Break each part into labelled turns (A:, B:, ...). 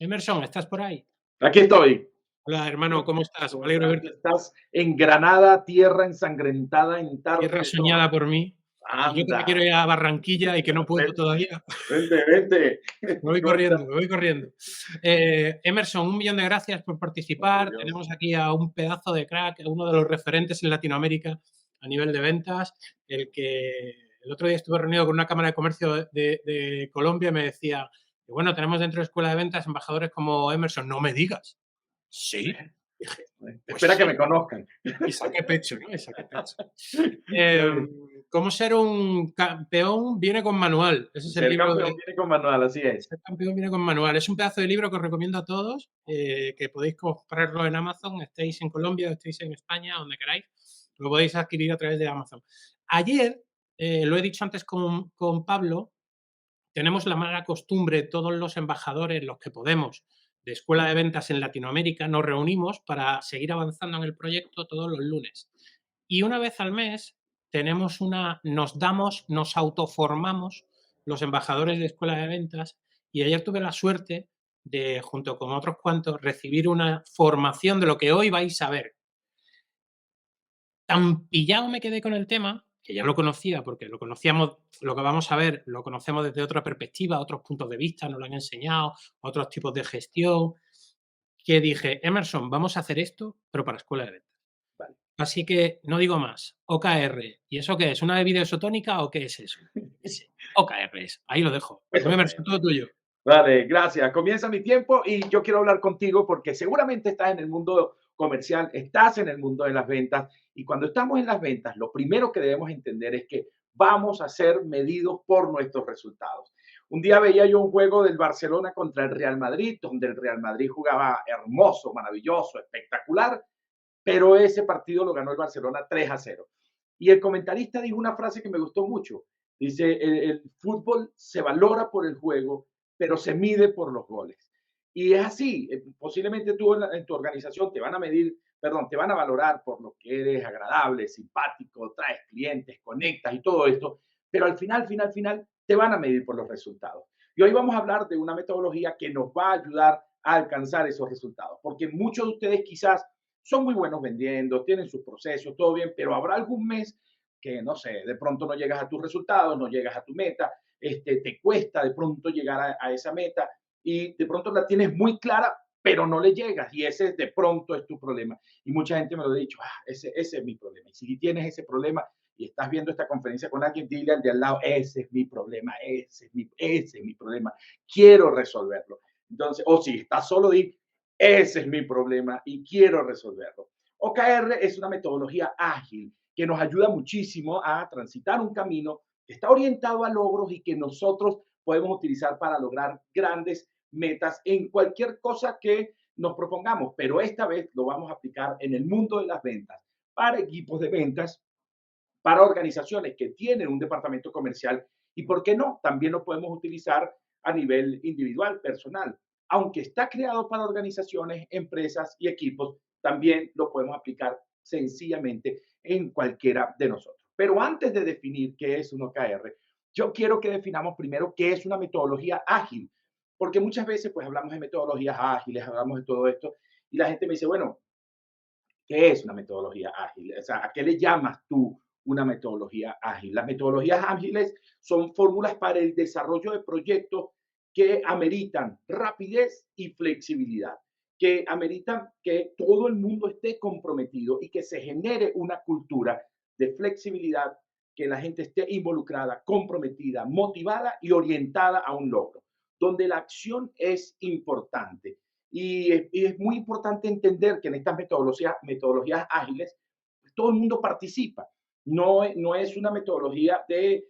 A: Emerson, ¿estás por ahí?
B: Aquí estoy.
A: Hola, hermano, ¿cómo estás? Me
B: ¿Cómo
A: alegro de
B: estás?
A: verte.
B: Estás en Granada, tierra ensangrentada en tarde
A: Tierra
B: de sol.
A: soñada por mí. Y yo que me
B: Anda,
A: quiero ir a Barranquilla y que no puedo
B: ven-
A: todavía.
B: vente, vente.
A: Me voy
B: ¿Cómo estás?
A: corriendo, me voy corriendo. Emerson, un millón de gracias por
B: No, por
A: participar.
B: Dios.
A: Tenemos aquí a un pedazo de crack, uno de los referentes en Latinoamérica a nivel de ventas, el que el otro día estuve reunido con una Cámara de Comercio de Colombia y me decía, que, bueno, tenemos dentro de Escuela de Ventas embajadores como Emerson. No me digas. Sí. Dije, pues
B: Espera que me
A: sí.
B: conozcan.
A: Y saqué pecho, ¿no? Y saqué pecho.
B: Está bien.
A: Cómo ser un campeón viene con manual. Ese es el
B: Ser
A: libro
B: campeón
A: de
B: viene con manual, así es.
A: Ser campeón viene con manual. Es un pedazo de libro que os recomiendo a todos, que podéis comprarlo en Amazon, estéis en Colombia, estéis en España, donde queráis, lo podéis adquirir a través de Amazon. Ayer, lo he dicho antes con Pablo, tenemos la mala costumbre, todos los embajadores, los que podemos, de Escuela de Ventas en Latinoamérica, nos reunimos para seguir avanzando en el proyecto todos los lunes. Y una vez al mes nos autoformamos los embajadores de Escuela de Ventas, y ayer tuve la suerte de, junto con otros cuantos, recibir una formación de lo que hoy vais a ver. Tan pillado me quedé con el tema, que ya lo conocía, porque lo conocíamos, lo que vamos a ver, lo conocemos desde otra perspectiva, otros puntos de vista, nos lo han enseñado, otros tipos de gestión, que dije, Emerson, vamos a hacer esto, pero para Escuela de Ventas.
B: Vale.
A: Así que no digo más. OKR. ¿Y eso qué es? ¿Una bebida isotónica o qué es eso? Sí, OKR es. Ahí lo dejo.
B: Eso
A: Emerson,
B: creo.
A: todo tuyo.
B: Vale, gracias. Comienza mi tiempo y yo quiero hablar contigo porque seguramente estás en el mundo comercial, estás en el mundo de las ventas y cuando estamos en las ventas, lo primero que debemos entender es que vamos a ser medidos por nuestros resultados. Un día veía yo un juego del Barcelona contra el Real Madrid, donde el Real Madrid jugaba hermoso, maravilloso, espectacular, pero ese partido lo ganó el Barcelona 3-0. Y el comentarista dijo una frase que me gustó mucho. Dice, el fútbol se valora por el juego, pero se mide por los goles. Y es así, posiblemente tú en tu organización te van a medir, perdón, te van a valorar por lo que eres agradable, simpático, traes clientes, conectas y todo esto, pero al final, te van a medir por los resultados. Y hoy vamos a hablar de una metodología que nos va a ayudar a alcanzar esos resultados, porque muchos de ustedes quizás son muy buenos vendiendo, tienen sus procesos, todo bien, pero habrá algún mes que, no sé, de pronto no llegas a tus resultados, no llegas a tu meta, te cuesta de pronto llegar a esa meta y de pronto la tienes muy clara, pero no le llegas y ese de pronto es tu problema. Y mucha gente me lo ha dicho, ese es mi problema. Y si tienes ese problema y estás viendo esta conferencia con alguien, dile al de al lado, ese es mi problema, ese es mi problema, quiero resolverlo. Entonces, o si estás solo, di, ese es mi problema y quiero resolverlo. OKR es una metodología ágil que nos ayuda muchísimo a transitar un camino que está orientado a logros y que nosotros podemos utilizar para lograr grandes metas en cualquier cosa que nos propongamos, pero esta vez lo vamos a aplicar en el mundo de las ventas, para equipos de ventas, para organizaciones que tienen un departamento comercial y, ¿por qué no? También lo podemos utilizar a nivel individual, personal. Aunque está creado para organizaciones, empresas y equipos, también lo podemos aplicar sencillamente en cualquiera de nosotros. Pero antes de definir qué es un OKR, yo quiero que definamos primero qué es una metodología ágil, porque muchas veces pues hablamos de metodologías ágiles, hablamos de todo esto y la gente me dice, bueno, ¿qué es una metodología ágil? O sea, ¿a qué le llamas tú una metodología ágil? Las metodologías ágiles son fórmulas para el desarrollo de proyectos que ameritan rapidez y flexibilidad, que ameritan que todo el mundo esté comprometido y que se genere una cultura de flexibilidad, que la gente esté involucrada, comprometida, motivada y orientada a un logro, donde la acción es importante. Y es muy importante entender que en estas metodologías ágiles todo el mundo participa. No es una metodología de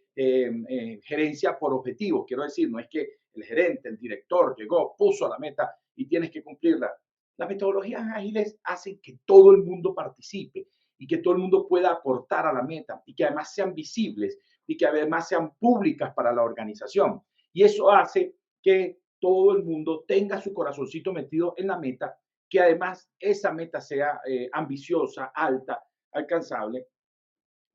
B: gerencia por objetivos. Quiero decir, no es que el gerente, el director llegó, puso la meta y tienes que cumplirla. Las metodologías ágiles hacen que todo el mundo participe y que todo el mundo pueda aportar a la meta y que además sean visibles y que además sean públicas para la organización. Y eso hace que todo el mundo tenga su corazoncito metido en la meta, que además esa meta sea ambiciosa, alta, alcanzable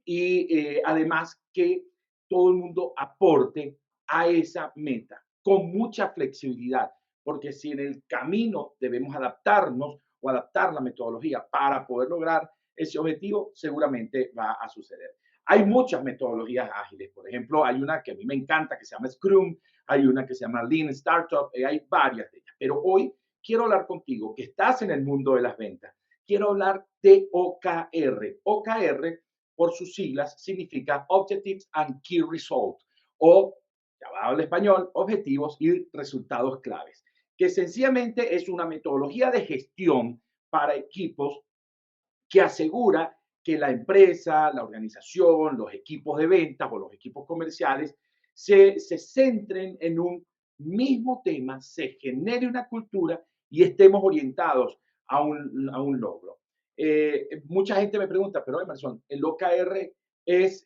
B: y además que todo el mundo aporte a esa meta con mucha flexibilidad, porque si en el camino debemos adaptarnos o adaptar la metodología para poder lograr ese objetivo, seguramente va a suceder. Hay muchas metodologías ágiles, por ejemplo, hay una que a mí me encanta que se llama Scrum, hay una que se llama Lean Startup, hay varias de ellas, pero hoy quiero hablar contigo que estás en el mundo de las ventas. Quiero hablar de OKR. OKR, por sus siglas, significa Objectives and Key Results, o, llamado al español, objetivos y resultados claves, que sencillamente es una metodología de gestión para equipos que asegura que la empresa, la organización, los equipos de ventas o los equipos comerciales se centren en un mismo tema, se genere una cultura y estemos orientados a un logro. Mucha gente me pregunta, pero Emerson, ¿el OKR es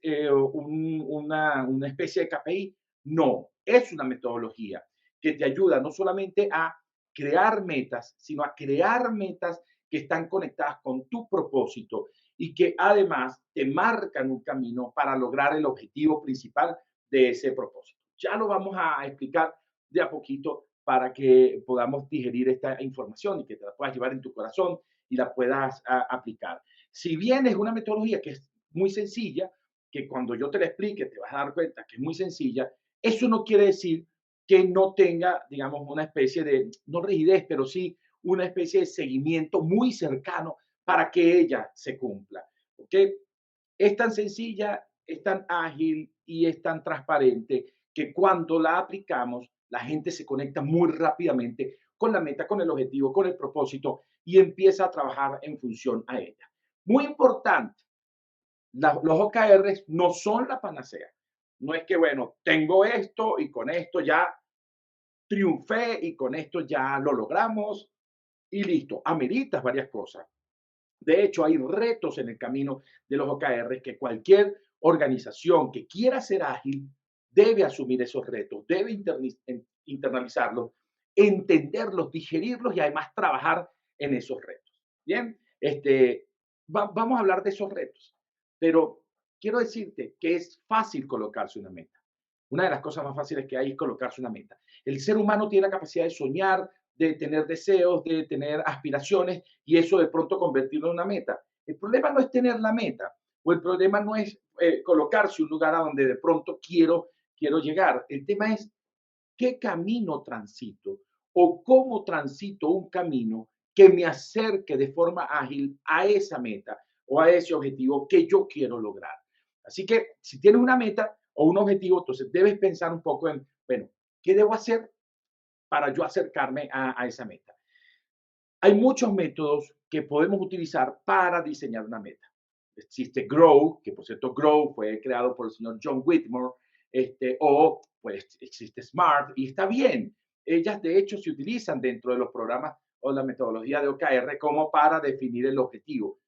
B: una especie de KPI? No, es una metodología que te ayuda no solamente a crear metas, sino a crear metas que están conectadas con tu propósito y que además te marcan un camino para lograr el objetivo principal de ese propósito. Ya lo vamos a explicar de a poquito para que podamos digerir esta información y que te la puedas llevar en tu corazón y la puedas aplicar. Si bien es una metodología que es muy sencilla, que cuando yo te la explique te vas a dar cuenta que es muy sencilla, eso no quiere decir que no tenga, digamos, una especie de, no rigidez, pero sí una especie de seguimiento muy cercano para que ella se cumpla. ¿Ok? Es tan sencilla, es tan ágil y es tan transparente que cuando la aplicamos, la gente se conecta muy rápidamente con la meta, con el objetivo, con el propósito y empieza a trabajar en función a ella. Muy importante, los OKRs no son la panacea. No es que, bueno, tengo esto y con esto ya triunfé y con esto ya lo logramos y listo. Ameritas varias cosas. De hecho, hay retos en el camino de los OKR que cualquier organización que quiera ser ágil debe asumir esos retos, debe internalizarlos, entenderlos, digerirlos y además trabajar en esos retos. Bien, vamos a hablar de esos retos, pero quiero decirte que es fácil colocarse una meta. Una de las cosas más fáciles que hay es colocarse una meta. El ser humano tiene la capacidad de soñar, de tener deseos, de tener aspiraciones y eso de pronto convertirlo en una meta. El problema no es tener la meta o el problema no es colocarse un lugar a donde de pronto quiero llegar. El tema es qué camino transito o cómo transito un camino que me acerque de forma ágil a esa meta o a ese objetivo que yo quiero lograr. Así que si tienes una meta o un objetivo, entonces debes pensar un poco en, bueno, ¿qué debo hacer para yo acercarme a esa meta? Hay muchos métodos que podemos utilizar para diseñar una meta. Existe Grow, que por cierto Grow fue creado por el señor John Whitmore, o pues existe Smart y está bien. Ellas de hecho se utilizan dentro de los programas o la metodología de OKR como para definir el objetivo.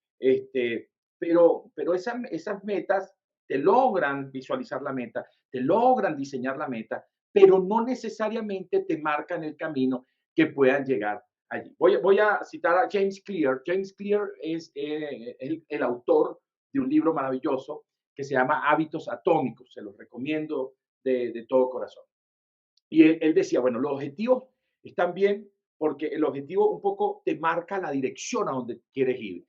B: Pero esas metas te logran visualizar la meta, te logran diseñar la meta, pero no necesariamente te marcan el camino que puedan llegar allí. Voy a citar a James Clear. James Clear es el autor de un libro maravilloso que se llama Hábitos Atómicos. Se los recomiendo de todo corazón. Y él decía, bueno, los objetivos están bien porque el objetivo un poco te marca la dirección a donde quieres ir.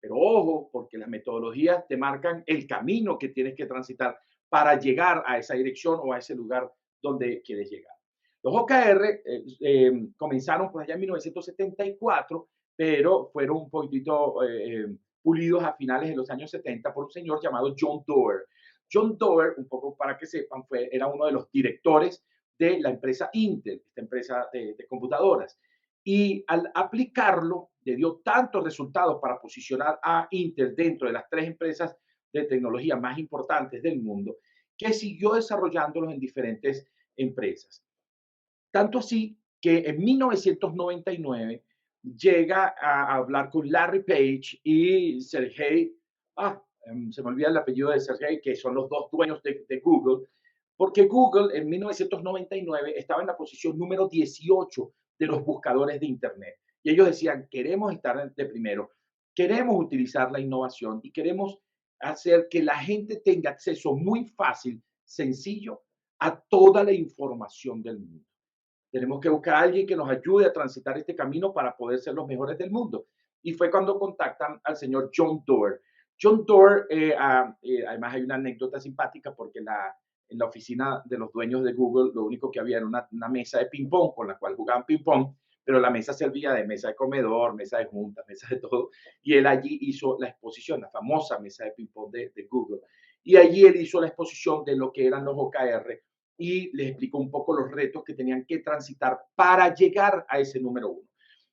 B: Pero ojo, porque las metodologías te marcan el camino que tienes que transitar para llegar a esa dirección o a ese lugar donde quieres llegar. Los OKR comenzaron por allá en 1974, pero fueron un poquitito pulidos a finales de los años 70 por un señor llamado John Doerr. John Doerr, un poco para que sepan, era uno de los directores de la empresa Intel, esta empresa de computadoras. Y al aplicarlo, le dio tantos resultados para posicionar a Intel dentro de las tres empresas de tecnología más importantes del mundo, que siguió desarrollándolos en diferentes empresas. Tanto así que en 1999 llega a hablar con Larry Page y Sergey, se me olvida el apellido de Sergey, que son los dos dueños de Google, porque Google en 1999 estaba en la posición número 18 de los buscadores de Internet. Y ellos decían, queremos estar de primero, queremos utilizar la innovación y queremos hacer que la gente tenga acceso muy fácil, sencillo, a toda la información del mundo. Tenemos que buscar a alguien que nos ayude a transitar este camino para poder ser los mejores del mundo. Y fue cuando contactan al señor John Doerr. John Doerr, además hay una anécdota simpática porque en la oficina de los dueños de Google lo único que había era una mesa de ping-pong con la cual jugaban ping-pong, pero la mesa servía de mesa de comedor, mesa de juntas, mesa de todo. Y él allí hizo la exposición, la famosa mesa de ping-pong de Google. Y allí él hizo la exposición de lo que eran los OKR y les explicó un poco los retos que tenían que transitar para llegar a ese número uno.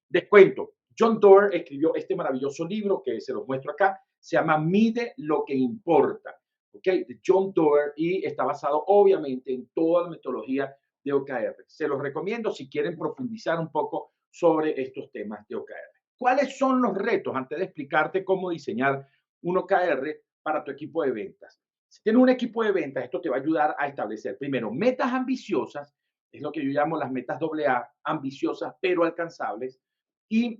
B: Descuento, John Doerr escribió este maravilloso libro que se los muestro acá, se llama Mide lo que importa, ¿ok? De John Doerr y está basado obviamente en toda la metodología de OKR. Se los recomiendo si quieren profundizar un poco sobre estos temas de OKR. ¿Cuáles son los retos? Antes de explicarte cómo diseñar un OKR para tu equipo de ventas. Si tienes un equipo de ventas, esto te va a ayudar a establecer primero metas ambiciosas, es lo que yo llamo las metas AA, ambiciosas pero alcanzables, y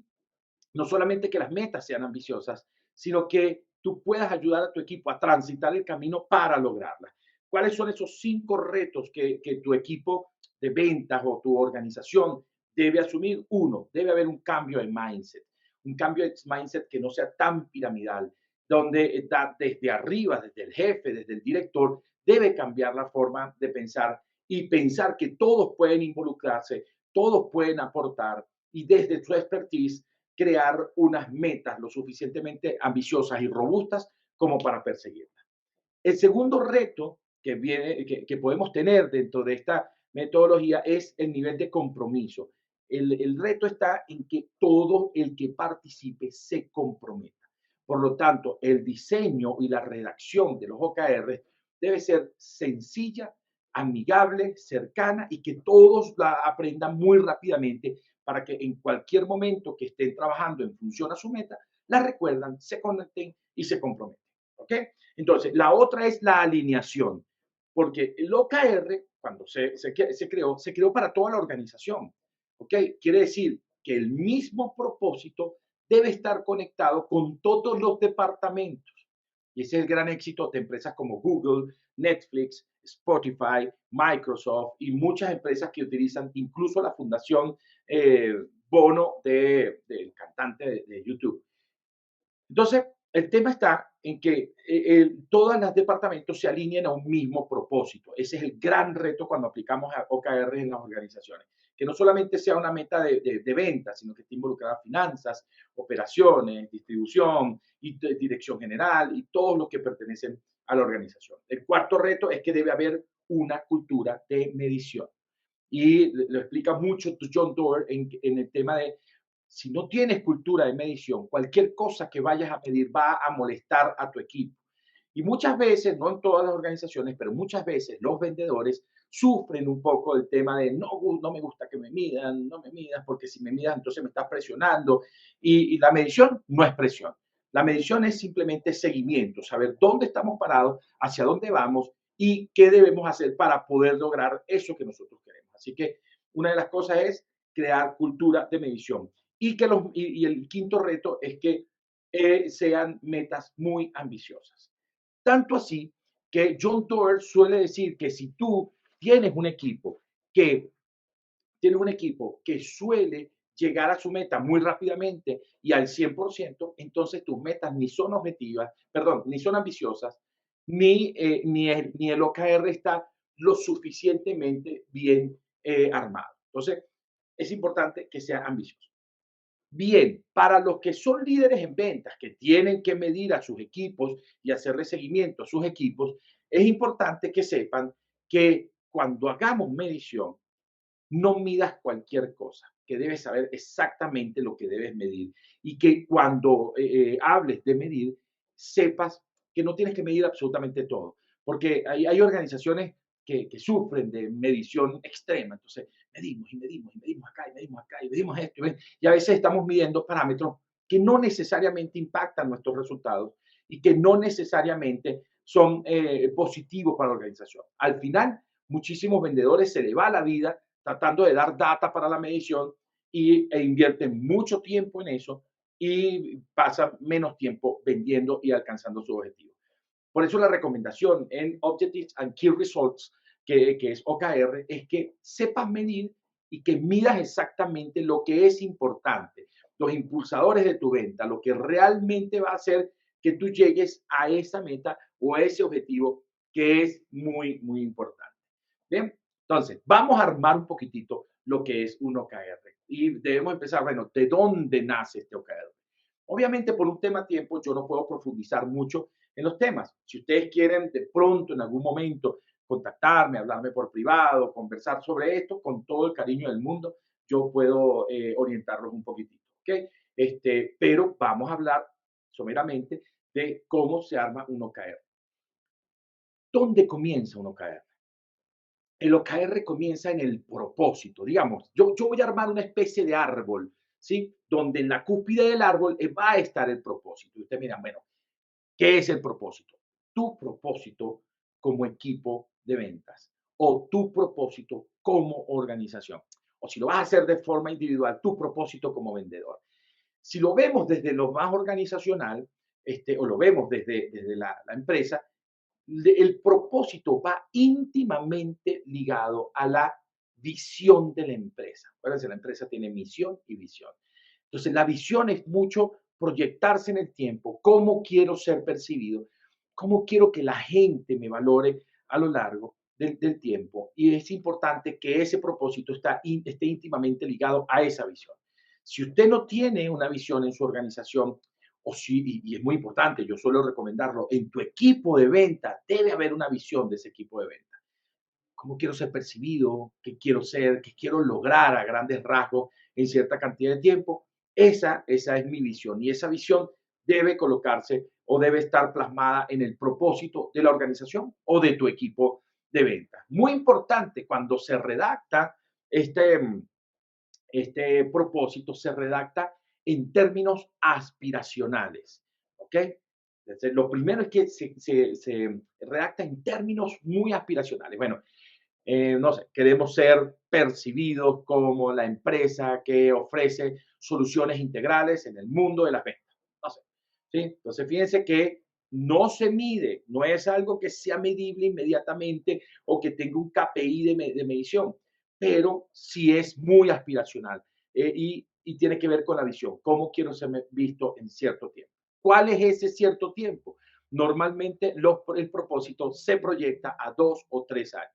B: no solamente que las metas sean ambiciosas, sino que tú puedas ayudar a tu equipo a transitar el camino para lograrlas. ¿Cuáles son esos 5 retos que tu equipo de ventas o tu organización debe asumir? Uno, debe haber un cambio de mindset, un cambio de mindset que no sea tan piramidal, donde está desde arriba, desde el jefe, desde el director, debe cambiar la forma de pensar y pensar que todos pueden involucrarse, todos pueden aportar y desde su expertise crear unas metas lo suficientemente ambiciosas y robustas como para perseguirlas. El segundo reto que podemos tener dentro de esta metodología es el nivel de compromiso. El reto está en que todo el que participe se comprometa. Por lo tanto, el diseño y la redacción de los OKR debe ser sencilla, amigable, cercana y que todos la aprendan muy rápidamente para que en cualquier momento que estén trabajando en función a su meta, la recuerdan, se conecten y se comprometen. ¿Ok? Entonces, la otra es la alineación, porque el OKR, cuando se creó para toda la organización. ¿Ok? Quiere decir que el mismo propósito debe estar conectado con todos los departamentos. Y ese es el gran éxito de empresas como Google, Netflix, Spotify, Microsoft y muchas empresas que utilizan incluso la fundación eh, Bono del cantante de YouTube. Entonces, el tema está en que todos los departamentos se alineen a un mismo propósito. Ese es el gran reto cuando aplicamos a OKR en las organizaciones. Que no solamente sea una meta de venta, sino que esté involucrada finanzas, operaciones, distribución y dirección general y todos los que pertenecen a la organización. El cuarto reto es que debe haber una cultura de medición. Y lo explica mucho John Doerr en el tema de si no tienes cultura de medición, cualquier cosa que vayas a pedir va a molestar a tu equipo. Y muchas veces, no en todas las organizaciones, pero muchas veces los vendedores sufren un poco el tema de no me gusta que me midan, no me midas, porque si me midas entonces me estás presionando. Y la medición no es presión. La medición es simplemente seguimiento, saber dónde estamos parados, hacia dónde vamos y qué debemos hacer para poder lograr eso que nosotros queremos. Así que una de las cosas es crear cultura de medición y el quinto reto es que sean metas muy ambiciosas. Tanto así que John Doerr suele decir que si tú tienes un equipo que suele llegar a su meta muy rápidamente y al 100%, entonces tus metas ni son objetivas, perdón, ni son ambiciosas, ni el OKR está lo suficientemente bien armado. Entonces, es importante que sea ambicioso. Bien, para los que son líderes en ventas, que tienen que medir a sus equipos y hacerle seguimiento a sus equipos, es importante que sepan que cuando hagamos medición, no midas cualquier cosa, que debes saber exactamente lo que debes medir y que cuando hables de medir, sepas que no tienes que medir absolutamente todo, porque hay organizaciones que sufren de medición extrema, entonces medimos y medimos y medimos acá y medimos acá y medimos esto y a veces estamos midiendo parámetros que no necesariamente impactan nuestros resultados y que no necesariamente son positivos para la organización. Al final, muchísimos vendedores se les va la vida tratando de dar data para la medición e invierten mucho tiempo en eso y pasan menos tiempo vendiendo y alcanzando sus objetivos. Por eso la recomendación en Objectives and Key Results, que es OKR, es que sepas medir y que midas exactamente lo que es importante, los impulsadores de tu venta, lo que realmente va a hacer que tú llegues a esa meta o a ese objetivo que es muy, muy importante. Bien, entonces vamos a armar un poquitito lo que es un OKR y debemos empezar, bueno, ¿de dónde nace este OKR? Obviamente por un tema tiempo yo no puedo profundizar mucho en los temas. Si ustedes quieren de pronto en algún momento contactarme, hablarme por privado, conversar sobre esto, con todo el cariño del mundo, yo puedo orientarlos un poquitito, ¿ok? Pero vamos a hablar someramente de cómo se arma un OKR. ¿Dónde comienza un OKR? El OKR comienza en el propósito. Digamos, yo voy a armar una especie de árbol, ¿sí? Donde en la cúspide del árbol va a estar el propósito. Y ustedes miran, bueno, ¿qué es el propósito? Tu propósito como equipo de ventas o tu propósito como organización. O si lo vas a hacer de forma individual, tu propósito como vendedor. Si lo vemos desde lo más organizacional, o lo vemos desde la empresa, el propósito va íntimamente ligado a la visión de la empresa. Acuérdense, la empresa tiene misión y visión. Entonces, la visión es mucho proyectarse en el tiempo, cómo quiero ser percibido, cómo quiero que la gente me valore a lo largo del tiempo. Y es importante que ese propósito esté íntimamente ligado a esa visión. Si usted no tiene una visión en su organización, o si, y es muy importante, yo suelo recomendarlo, en tu equipo de venta debe haber una visión de ese equipo de venta. ¿Cómo quiero ser percibido? ¿Qué quiero ser? ¿Qué quiero lograr a grandes rasgos en cierta cantidad de tiempo? Esa es mi visión y esa visión debe colocarse o debe estar plasmada en el propósito de la organización o de tu equipo de venta. Muy importante cuando se redacta este, este propósito se redacta en términos aspiracionales, ¿ok? Entonces, lo primero es que se redacta en términos muy aspiracionales. Bueno, no sé, queremos ser percibidos como la empresa que ofrece soluciones integrales en el mundo de las ventas. No sé, ¿sí? Entonces, fíjense que no se mide, no es algo que sea medible inmediatamente o que tenga un KPI de medición, pero sí es muy aspiracional y tiene que ver con la visión, cómo quiero ser visto en cierto tiempo. ¿Cuál es ese cierto tiempo? Normalmente el propósito se proyecta a 2 o 3 años.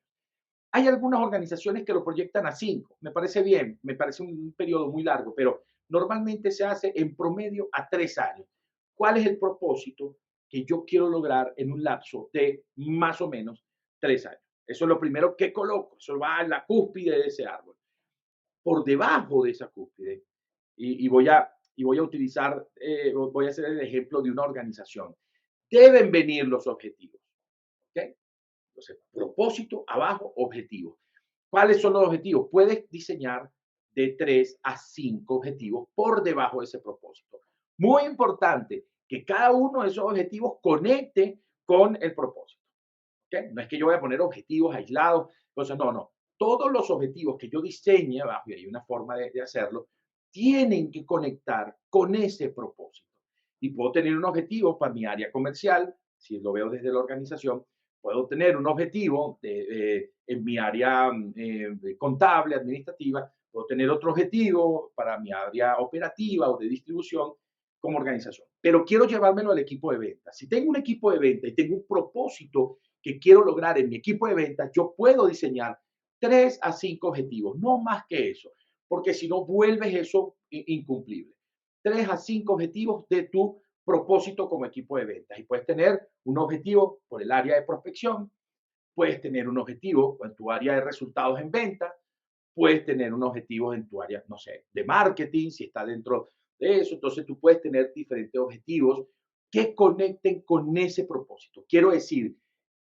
B: Hay algunas organizaciones que lo proyectan a 5. Me parece bien, me parece un periodo muy largo, pero normalmente se hace en promedio a 3 años. ¿Cuál es el propósito que yo quiero lograr en un lapso de más o menos 3 años? Eso es lo primero que coloco. Eso va en la cúspide de ese árbol. Por debajo de esa cúspide, y voy a utilizar, voy a hacer el ejemplo de una organización. Deben venir los objetivos. ¿Ok? Entonces, propósito, abajo, objetivos. ¿Cuáles son los objetivos? Puedes diseñar de 3 a 5 objetivos por debajo de ese propósito. Muy importante que cada uno de esos objetivos conecte con el propósito. ¿Okay? No es que yo voy a poner objetivos aislados, entonces no, no. Todos los objetivos que yo diseñe abajo, y hay una forma de hacerlo, tienen que conectar con ese propósito. Y puedo tener un objetivo para mi área comercial, si lo veo desde la organización, puedo tener un objetivo en mi área contable, administrativa, puedo tener otro objetivo para mi área operativa o de distribución como organización. Pero quiero llevármelo al equipo de ventas. Si tengo un equipo de ventas y tengo un propósito que quiero lograr en mi equipo de ventas, yo puedo diseñar 3 a 5 objetivos, no más que eso, porque si no vuelves eso incumplible. 3 a 5 objetivos de tu propósito como equipo de ventas. Y puedes tener un objetivo por el área de prospección, puedes tener un objetivo en tu área de resultados en venta, puedes tener un objetivo en tu área, no sé, de marketing, si está dentro de eso. Entonces tú puedes tener diferentes objetivos que conecten con ese propósito. Quiero decir,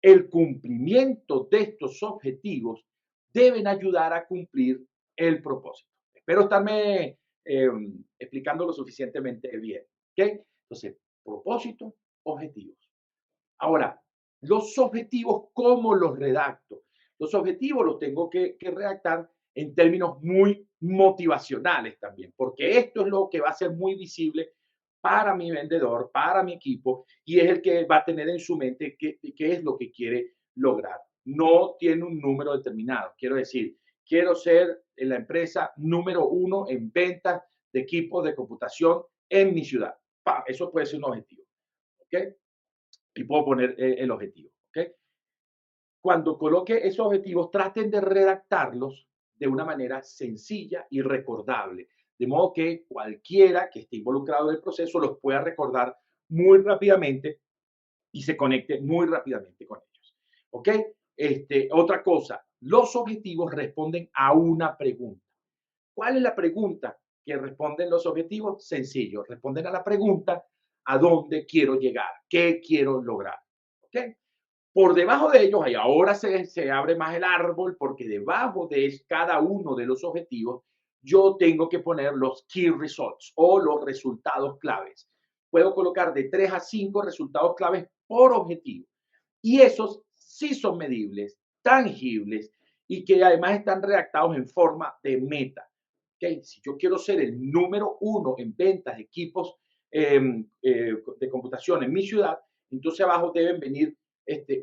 B: el cumplimiento de estos objetivos deben ayudar a cumplir el propósito. Espero estarme explicando lo suficientemente bien. ¿Ok? Entonces, propósito, objetivos. Ahora, los objetivos, ¿cómo los redacto? Los objetivos los tengo que redactar en términos muy motivacionales también, porque esto es lo que va a ser muy visible para mi vendedor, para mi equipo, y es el que va a tener en su mente qué es lo que quiere lograr. No tiene un número determinado. Quiero decir, quiero ser en la empresa número uno en ventas de equipos de computación en mi ciudad. ¡Pam! Eso puede ser un objetivo. ¿Ok? Y puedo poner el objetivo. ¿Ok? Cuando coloque esos objetivos, traten de redactarlos de una manera sencilla y recordable, de modo que cualquiera que esté involucrado en el proceso los pueda recordar muy rápidamente y se conecte muy rápidamente con ellos. ¿Ok? Otra cosa, los objetivos responden a una pregunta. ¿Cuál es la pregunta que responden los objetivos? Sencillo, responden a la pregunta a dónde quiero llegar, qué quiero lograr. ¿Ok? Por debajo de ellos, y ahora se abre más el árbol, porque debajo de cada uno de los objetivos, yo tengo que poner los key results o los resultados claves. Puedo colocar de 3 a 5 resultados claves por objetivo. Y esos sí son medibles, tangibles y que además están redactados en forma de meta. ¿Okay? Si yo quiero ser el número uno en ventas de equipos de computación en mi ciudad, entonces abajo deben venir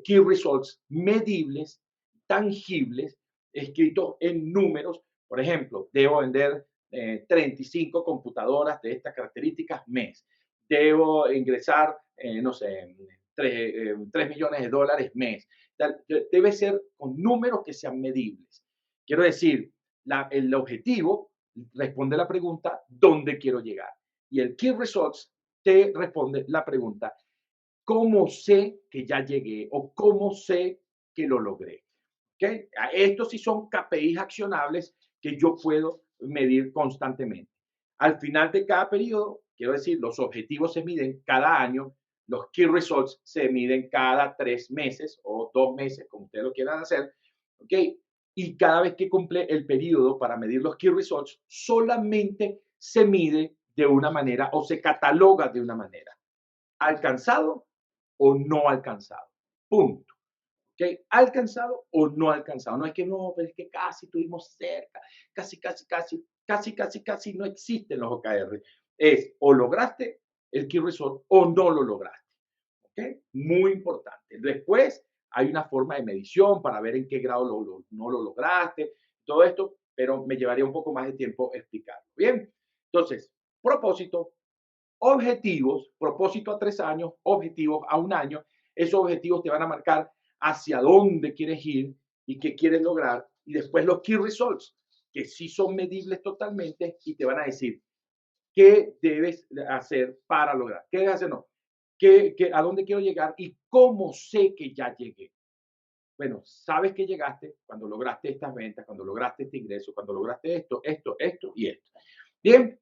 B: key results medibles, tangibles, escritos en números. Por ejemplo, debo vender 35 computadoras de estas características mes. Debo ingresar, no sé, 3 millones de dólares mes. Debe ser con números que sean medibles. Quiero decir, el objetivo responde la pregunta, ¿dónde quiero llegar? Y el Key Results te responde la pregunta, ¿cómo sé que ya llegué o cómo sé que lo logré? ¿Okay? Estos sí son KPIs accionables que yo puedo medir constantemente. Al final de cada periodo, quiero decir, los objetivos se miden cada año, los Key Results se miden cada 3 meses o 2 meses, como ustedes lo quieran hacer. ¿Ok? Y cada vez que cumple el periodo para medir los Key Results, solamente se mide de una manera o se cataloga de una manera. ¿Alcanzado o no alcanzado? Punto. ¿Ok? ¿Alcanzado o no alcanzado? No es que no, pero es que casi estuvimos cerca, casi no existen los OKR. Es o lograste el Key Result o no lo lograste. ¿Ok? Muy importante. Después hay una forma de medición para ver en qué grado no lo lograste, todo esto, pero me llevaría un poco más de tiempo explicarlo. Bien, entonces, propósito, objetivos, propósito a 3 años, objetivos a un año. Esos objetivos te van a marcar hacia dónde quieres ir y qué quieres lograr. Y después los key results, que sí son medibles totalmente y te van a decir qué debes hacer para lograr. ¿Qué debes hacer? No. ¿A dónde quiero llegar y cómo sé que ya llegué? Bueno, sabes que llegaste cuando lograste estas ventas, cuando lograste este ingreso, cuando lograste esto y esto. Bien,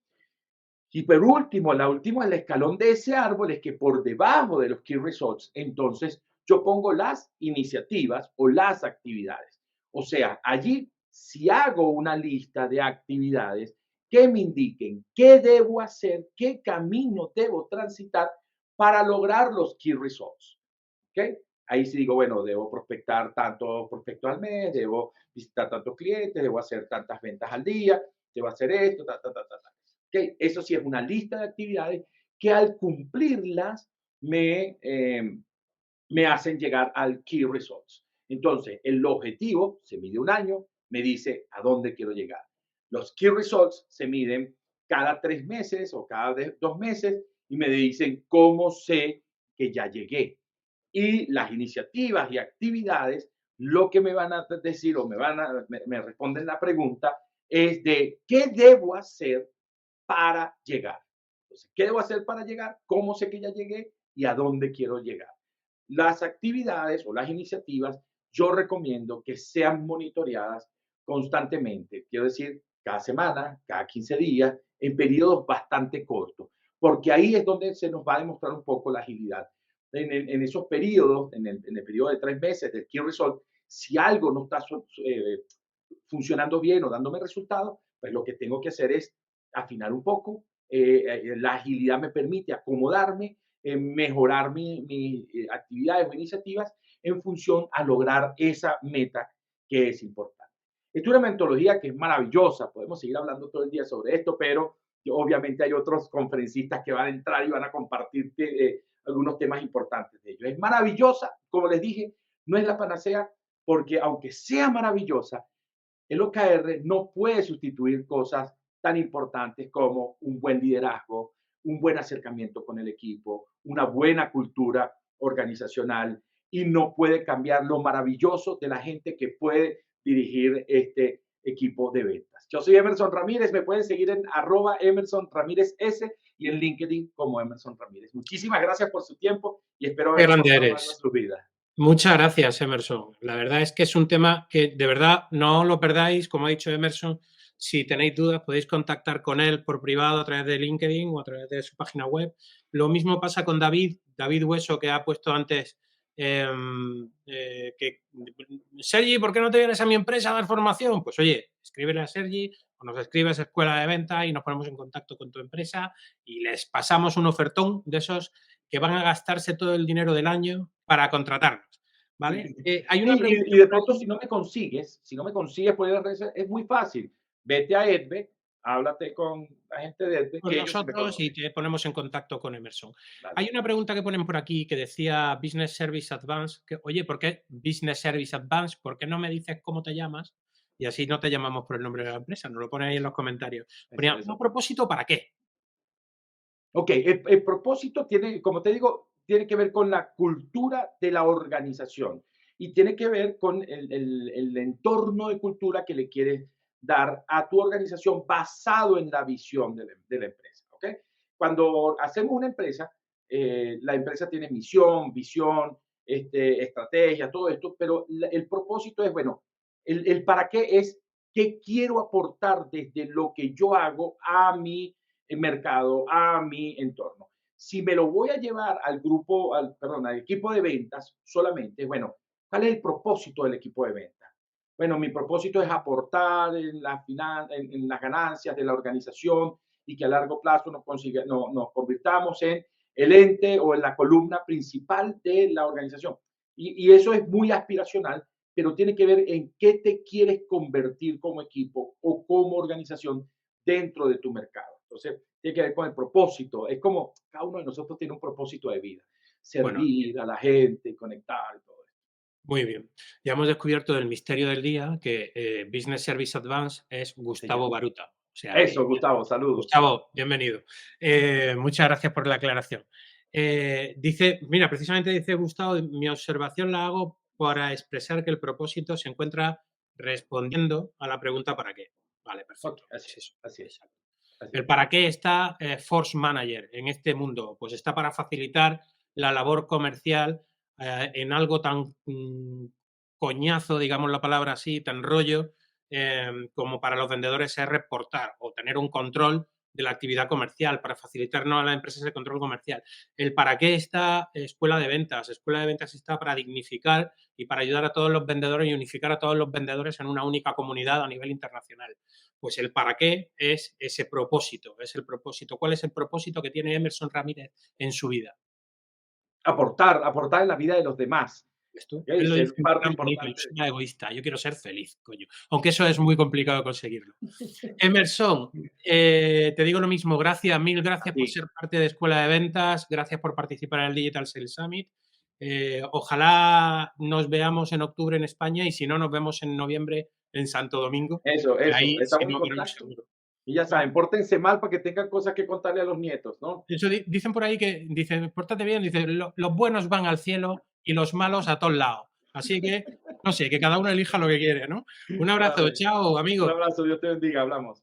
B: y por último, la última, el escalón de ese árbol es que por debajo de los key results, entonces yo pongo las iniciativas o las actividades. O sea, allí si hago una lista de actividades que me indiquen qué debo hacer, qué camino debo transitar para lograr los key results. ¿Ok? Ahí sí digo, bueno, debo prospectar tantos prospectos al mes, debo visitar tantos clientes, debo hacer tantas ventas al día, debo hacer esto, ta. ¿Okay? Eso sí es una lista de actividades que al cumplirlas me hacen llegar al Key Results. Entonces, el objetivo se mide un año, me dice a dónde quiero llegar. Los Key Results se miden cada 3 meses o cada 2 meses y me dicen cómo sé que ya llegué. Y las iniciativas y actividades, lo que me van a decir o me responden la pregunta es de qué debo hacer para llegar. Entonces, ¿qué debo hacer para llegar? ¿Cómo sé que ya llegué? ¿Y a dónde quiero llegar? Las actividades o las iniciativas, yo recomiendo que sean monitoreadas constantemente. Quiero decir, cada semana, cada 15 días, en periodos bastante cortos, porque ahí es donde se nos va a demostrar un poco la agilidad. En esos periodos, en el periodo de 3 meses del Key Result, si algo no está funcionando bien o dándome resultados, pues lo que tengo que hacer es afinar un poco. La agilidad me permite acomodarme, mejorar mis actividades o iniciativas en función a lograr esa meta que es importante. Es una metodología que es maravillosa, podemos seguir hablando todo el día sobre esto, pero obviamente hay otros conferencistas que van a entrar y van a compartirte algunos temas importantes de ello. Es maravillosa, como les dije, no es la panacea, porque aunque sea maravillosa, el OKR no puede sustituir cosas tan importantes como un buen liderazgo, un buen acercamiento con el equipo, una buena cultura organizacional y no puede cambiar lo maravilloso de la gente que puede dirigir este equipo de ventas. Yo soy Emerson Ramírez, me pueden seguir en @Emerson Ramírez S y en LinkedIn como Emerson Ramírez. Muchísimas gracias por su tiempo y espero
A: Qué
B: haber
A: grande
B: aportado algo a
A: eres.
B: su vida.
A: Muchas gracias, Emerson. La verdad es que es un tema que de verdad no lo perdáis. Como ha dicho Emerson, si tenéis dudas podéis contactar con él por privado a través de LinkedIn o a través de su página web. Lo mismo pasa con David Hueso, que ha puesto antes que Sergi, ¿por qué no te vienes a mi empresa a dar formación? Pues oye, escríbele a Sergi o nos escribes a Escuela de Venta y nos ponemos en contacto con tu empresa y les pasamos un ofertón de esos que van a gastarse todo el dinero del año para contratarnos, ¿vale? Hay una
B: Sí,
A: pregunta
B: y de
A: por
B: pronto
A: ahí.
B: si no me consigues por las redes, es muy fácil. Vete a Edbe, háblate con la gente de Edbe,
A: Con
B: que ellos sí me
A: nosotros y
B: conocen.
A: te ponemos en contacto con Emerson.
B: Vale.
A: Hay una pregunta que ponen por aquí que decía Business Service Advance, que, oye, ¿por qué Business Service Advance? ¿Por qué no me dices cómo te llamas? Y así no te llamamos por el nombre de la empresa, nos lo pone ahí en los comentarios.
B: Eso,
A: Ponía, ¿un
B: eso.
A: propósito para qué?
B: Ok, el propósito tiene, como te digo, tiene que ver con la cultura de la organización y tiene que ver con el entorno de cultura que le quieres dar a tu organización basado en la visión de la empresa. ¿Ok? Cuando hacemos una empresa, la empresa tiene misión, visión, estrategia, todo esto, pero el propósito es, bueno, el para qué es qué quiero aportar desde lo que yo hago a mi mercado, a mi entorno. Si me lo voy a llevar al grupo, al equipo de ventas solamente, bueno, ¿cuál es el propósito del equipo de ventas? Bueno, mi propósito es aportar en las ganancias de la organización y que a largo plazo nos convirtamos en el ente o en la columna principal de la organización. Y eso es muy aspiracional, pero tiene que ver en qué te quieres convertir como equipo o como organización dentro de tu mercado. Entonces, tiene que ver con el propósito. Es como cada uno de nosotros tiene un propósito de vida.
A: Bueno,
B: Servir a la gente, conectar y todo eso.
A: muy bien. Ya hemos descubierto el misterio del día que Business Service Advance es
B: Señor.
A: Gustavo Baruta. O sea que
B: Eso, Gustavo, saludos.
A: Gustavo, bienvenido. Muchas gracias por la aclaración. Dice, mira, precisamente dice Gustavo, mi observación la hago para expresar que el propósito se encuentra respondiendo a la pregunta ¿para qué? Vale,
B: Ok,
A: perfecto.
B: así
A: Es
B: es,
A: eso.
B: así es,
A: Exacto.
B: así
A: El
B: es.
A: para qué está Force Manager en este mundo. Pues está para facilitar la labor comercial en algo tan coñazo, digamos la palabra así, tan rollo, como para los vendedores es reportar o tener un control de la actividad comercial, para facilitarnos a las empresas el control comercial. El para qué está Escuela de Ventas. Escuela de Ventas está para dignificar y para ayudar a todos los vendedores y unificar a todos los vendedores en una única comunidad a nivel internacional. Pues el para qué es ese propósito, es el propósito. ¿Cuál es el propósito que tiene Emerson Ramírez en su vida?
B: Aportar en la vida de los demás.
A: ¿Ves tú?
B: ¿Ok?
A: Él lo dice
B: Ser parte
A: tan bonito, yo
B: importante.
A: soy una egoísta, yo quiero ser feliz, coño. Aunque eso es muy complicado de conseguirlo. Emerson, te digo lo mismo, gracias, mil
B: A
A: gracias
B: ti.
A: por ser parte de Escuela de Ventas, gracias por participar en el Digital Sales Summit. Ojalá nos veamos en octubre en España y si no, nos vemos en noviembre en Santo Domingo,
B: Eso,
A: que
B: eso.
A: ahí sí
B: Estamos en
A: nos veremos
B: contacto.
A: seguro.
B: Y ya
A: ¿Vale?
B: saben, pórtense mal para que tengan cosas que contarle a los nietos, ¿no?
A: Eso dicen por ahí que, dice, pórtate bien, dice, los buenos van al cielo y los malos a todos lados. Así que, no sé, que cada uno elija lo que quiere, ¿no? Un abrazo,
B: Vale.
A: chao,
B: Un
A: amigo.
B: abrazo, Dios te bendiga, hablamos.